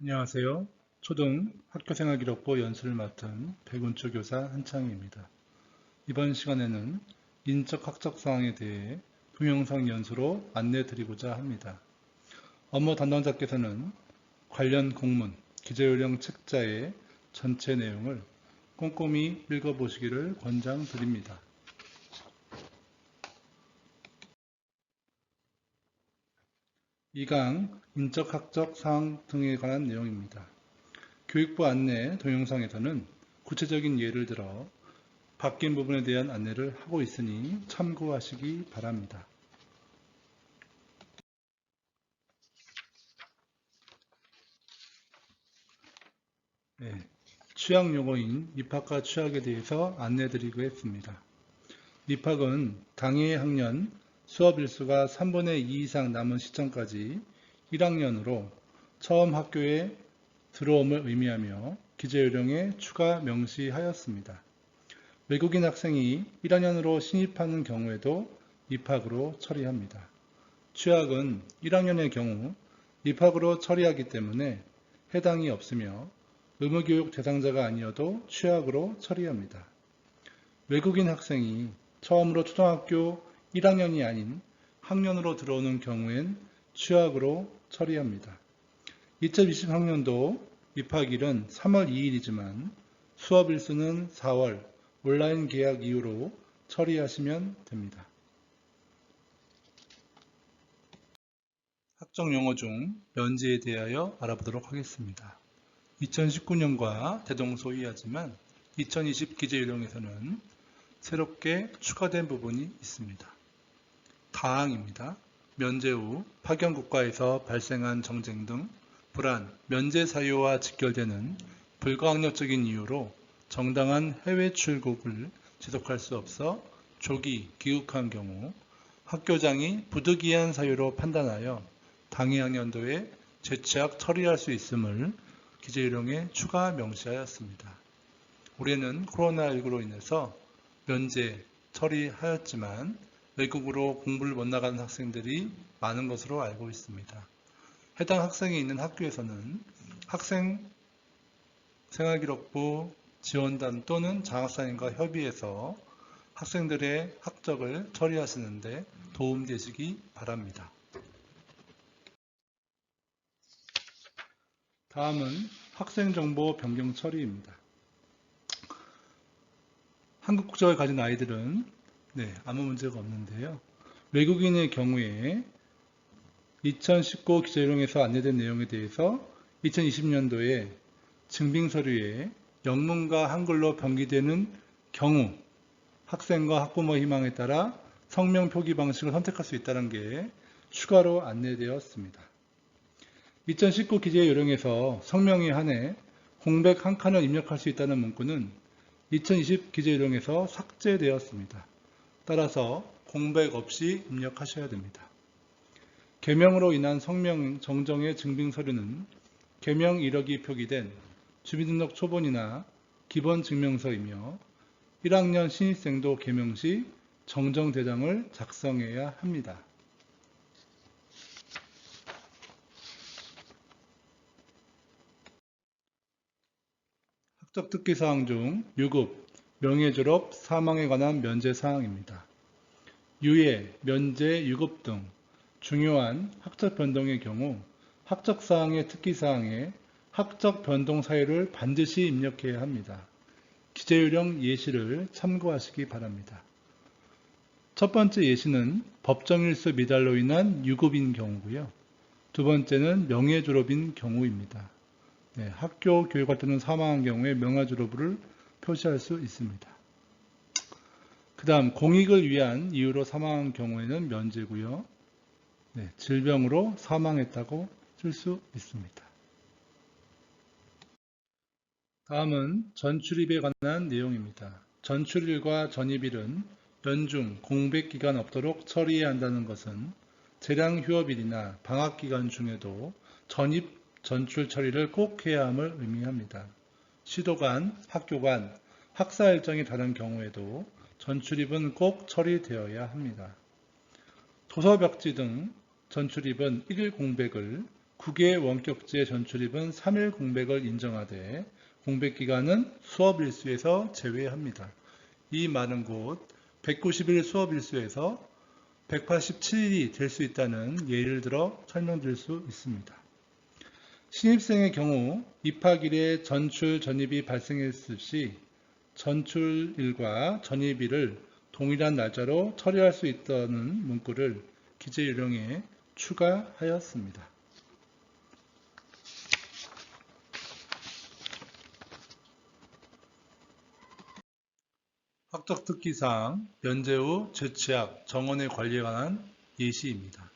안녕하세요. 초등 학교생활기록부 연수를 맡은 백운초 교사 한창희입니다. 이번 시간에는 인적 학적 사항에 대해 동영상 연수로 안내 드리고자 합니다. 업무 담당자께서는 관련 공문, 기재요령 책자의 전체 내용을 꼼꼼히 읽어보시기를 권장드립니다. 2강 인적 학적 사항 등에 관한 내용입니다. 교육부 안내 동영상에서는 구체적인 예를 들어 바뀐 부분에 대한 안내를 하고 있으니 참고하시기 바랍니다. 네, 취약 용어인 입학과 취약에 대해서 안내드리겠습니다. 입학은 당해 학년 수업 일수가 3분의 2 이상 남은 시점까지 1학년으로 처음 학교에 들어옴을 의미하며 기재요령에 추가 명시하였습니다. 외국인 학생이 1학년으로 신입하는 경우에도 입학으로 처리합니다. 취약은 1학년의 경우 입학으로 처리하기 때문에 해당이 없으며 의무교육 대상자가 아니어도 취약으로 처리합니다. 외국인 학생이 처음으로 초등학교 1학년이 아닌 학년으로 들어오는 경우엔 취약으로 처리합니다. 2020학년도 입학일은 3월 2일이지만 수업 일수는 4월 온라인 계약 이후로 처리하시면 됩니다. 학적 용어 중 면제에 대하여 알아보도록 하겠습니다. 2019년과 대동소이하지만 2020 기재요령에서는 새롭게 추가된 부분이 있습니다. 다항입니다. 면제 후 파견국가에서 발생한 정쟁 등 불안, 면제 사유와 직결되는 불가항력적인 이유로 정당한 해외 출국을 지속할 수 없어 조기 귀국한 경우 학교장이 부득이한 사유로 판단하여 당해 학년도에 재취학 처리할 수 있음을 기재요령에 추가 명시하였습니다. 올해는 코로나19로 인해서 면제 처리하였지만 외국으로 공부를 못 나가는 학생들이 많은 것으로 알고 있습니다. 해당 학생이 있는 학교에서는 학생생활기록부 지원단 또는 장학사님과 협의해서 학생들의 학적을 처리하시는데 도움되시기 바랍니다. 다음은 학생정보 변경 처리입니다. 한국 국적을 가진 아이들은 아무 문제가 없는데요. 외국인의 경우에 2019 기재요령에서 안내된 내용에 대해서 2020년도에 증빙서류에 영문과 한글로 병기되는 경우 학생과 학부모 희망에 따라 성명 표기 방식을 선택할 수 있다는 게 추가로 안내되었습니다. 2019 기재요령에서 성명에 한해 공백 한 칸을 입력할 수 있다는 문구는 2020 기재요령에서 삭제되었습니다. 따라서 공백 없이 입력하셔야 됩니다. 개명으로 인한 성명 정정의 증빙서류는 개명 이력이 표기된 주민등록 초본이나 기본증명서이며 1학년 신입생도 개명 시 정정대장을 작성해야 합니다. 학적 특기사항 중 유급, 명예졸업, 사망에 관한 면제사항입니다. 유예, 면제, 유급 등 중요한 학적 변동의 경우 학적사항의 특기사항에 학적 변동 사유를 반드시 입력해야 합니다. 기재요령 예시를 참고하시기 바랍니다. 첫 번째 예시는 법정일수 미달로 인한 유급인 경우고요. 두 번째는 명예졸업인 경우입니다. 학교 교육할 때는 사망한 경우에 명예졸업을 표시할 수 있습니다. 그 다음 공익을 위한 이유로 사망한 경우에는 면제고요. 질병으로 사망했다고 쓸 수 있습니다. 다음은 전출입에 관한 내용입니다. 전출일과 전입일은 연중, 공백기간 없도록 처리해야 한다는 것은 재량 휴업일이나 방학기간 중에도 전입, 전출 처리를 꼭 해야 함을 의미합니다. 시도 간, 학교 간, 학사 일정이 다른 경우에도 전출입은 꼭 처리되어야 합니다. 도서벽지 등 전출입은 1일 공백을 국외 원격제 전출입은 3일 공백을 인정하되 공백기간은 수업 일수에서 제외합니다. 이 말은 곧 190일 수업 일수에서 187일이 될 수 있다는 예를 들어 설명드릴 수 있습니다. 신입생의 경우 입학일에 전출 전입이 발생했을 시 전출일과 전입일을 동일한 날짜로 처리할 수 있다는 문구를 기재요령에 추가하였습니다. 학적특기사항 면제 후 재취학, 정원의 관리에 관한 예시입니다.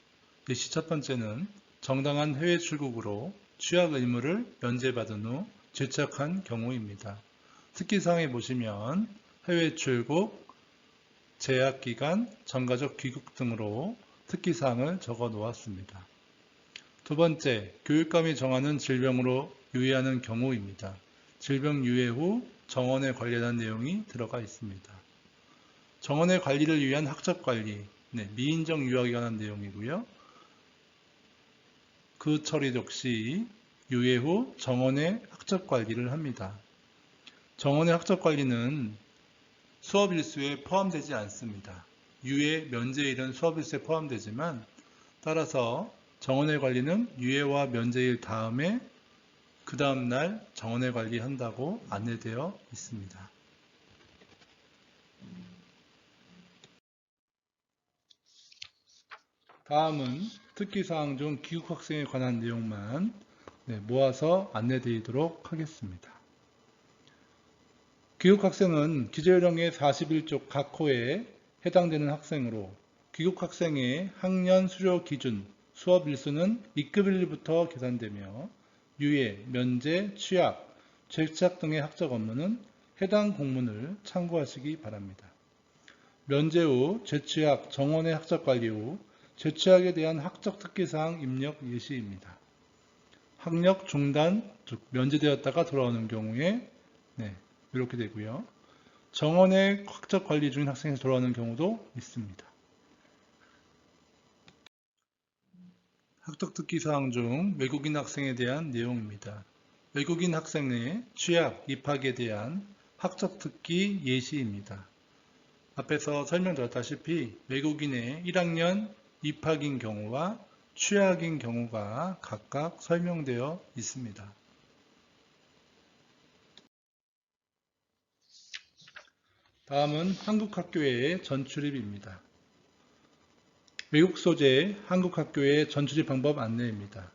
예시 첫 번째는 정당한 해외 출국으로 취학 의무를 면제받은 후 재취학한 경우입니다. 특기사항에 보시면 해외 출국, 재학기간, 전가족 귀국 등으로 특기사항을 적어 놓았습니다. 두 번째, 교육감이 정하는 질병으로 유예하는 경우입니다. 질병 유예 후 정원에 관련한 내용이 들어가 있습니다. 정원의 관리를 위한 학적관리, 미인정 유학에 관한 내용이고요. 그 처리 역시 유예 후 정원의 학적관리를 합니다. 정원의 학적관리는 수업 일수에 포함되지 않습니다. 유예, 면제일은 수업 일수에 포함되지만 따라서 정원의 관리는 유예와 면제일 다음에 그 다음날 정원의 관리한다고 안내되어 있습니다. 다음은 특기사항 중 귀국학생에 관한 내용만 모아서 안내드리도록 하겠습니다. 귀국학생은 기재요령의 41조 각 호에 해당되는 학생으로 귀국학생의 학년 수료 기준 수업 일수는 2급일부터 계산되며 유예, 면제, 취학, 재취학 등의 학적 업무는 해당 공문을 참고하시기 바랍니다. 면제 후 재취학, 정원의 학적 관리 후 재취학에 대한 학적 특기사항 입력 예시입니다. 학력 중단, 즉 면제되었다가 돌아오는 경우에 이렇게 되고요. 정원의 학적 관리 중인 학생에서 돌아오는 경우도 있습니다. 학적 특기사항 중 외국인 학생에 대한 내용입니다. 외국인 학생의 취학, 입학에 대한 학적 특기 예시입니다. 앞에서 설명드렸다시피 외국인의 1학년 입학인 경우와 취학인 경우가 각각 설명되어 있습니다. 다음은 한국학교의 전출입입니다. 외국 소재 한국학교의 전출입 방법 안내입니다.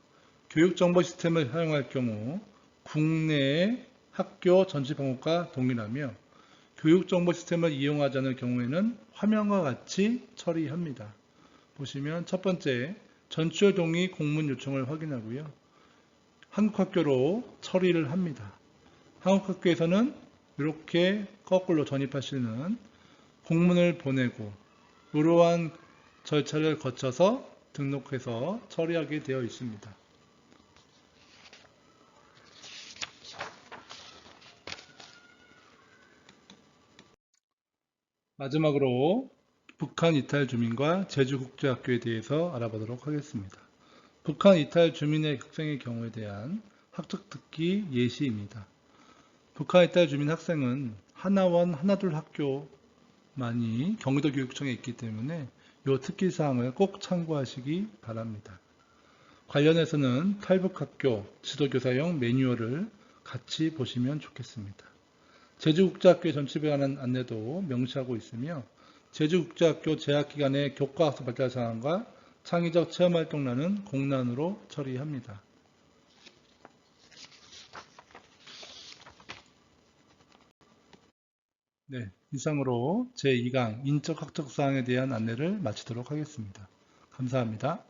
교육정보 시스템을 사용할 경우 국내의 학교 전출입 방법과 동일하며 교육정보 시스템을 이용하지 않을 경우에는 화면과 같이 처리합니다. 보시면 첫 번째, 전출 동의 공문 요청을 확인하고요. 한국학교로 처리를 합니다. 한국학교에서는 이렇게 거꾸로 전입하시는 공문을 보내고 이러한 절차를 거쳐서 등록해서 처리하게 되어 있습니다. 마지막으로 북한 이탈 주민과 제주국제학교에 대해서 알아보도록 하겠습니다. 북한 이탈 주민의 학생의 경우에 대한 학적 특기 예시입니다. 북한 이탈 주민 학생은 하나원 하나둘 학교만이 경기도 교육청에 있기 때문에 이 특기사항을 꼭 참고하시기 바랍니다. 관련해서는 탈북학교 지도교사용 매뉴얼을 같이 보시면 좋겠습니다. 제주국제학교의 전출입에 관한 안내도 명시하고 있으며 제주국제학교 재학기간의 교과학습 발달 사항과 창의적 체험활동란은 공란으로 처리합니다. 이상으로 제2강 인적 학적 사항에 대한 안내를 마치도록 하겠습니다. 감사합니다.